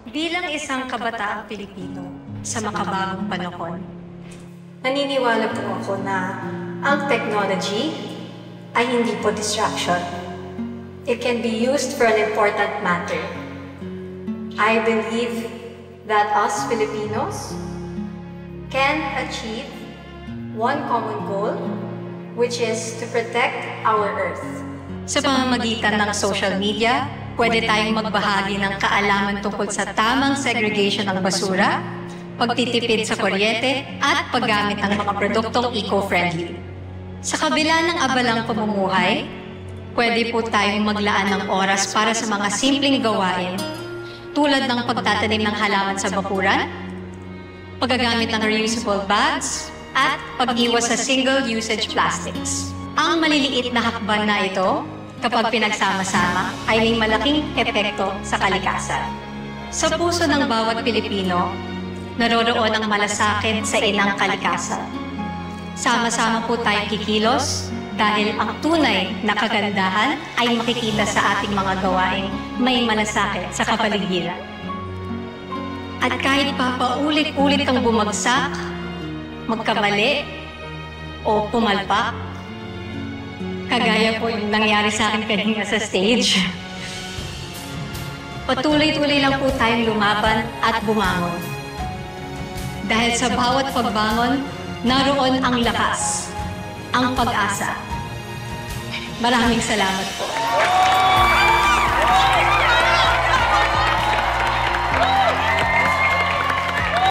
Bilang isang kabataang Pilipino sa makabagong panahon, Naniniwala po ako na ang technology ay hindi po distraction. It can be used for an important matter. I believe that us Filipinos can achieve one common goal, which is to protect our Earth. sa pamamagitan ng social media, pwede tayong magbahagi ng kaalaman tungkol sa tamang segregation ng basura, pagtitipid sa kuryente, at paggamit ng mga produktong eco-friendly. Sa kabila ng abalang pamumuhay, pwede po tayong maglaan ng oras para sa mga simpleng gawain tulad ng pagtatanim ng halaman sa bakuran, paggagamit ng reusable bags, at pag-iwas sa single-usage plastics. Ang maliliit na hakbang na ito, kapag pinagsama-sama, ay may malaking epekto sa kalikasan. Sa puso ng bawat Pilipino, naroroon ang malasakit sa inang kalikasan. Sama-sama po tayong kikilos dahil ang tunay na kagandahan ay makikita sa ating mga gawaing may malasakit sa kapaligiran. At kahit pa paulit-ulit kang bumagsak, magkamali, o pumalpak, kagaya po yung nangyari sa akin kanina sa stage, patuloy-tuloy lang po tayong lumaban at bumangon. Dahil sa bawat pagbangon, naroon ang lakas, ang pag-asa. Maraming salamat po.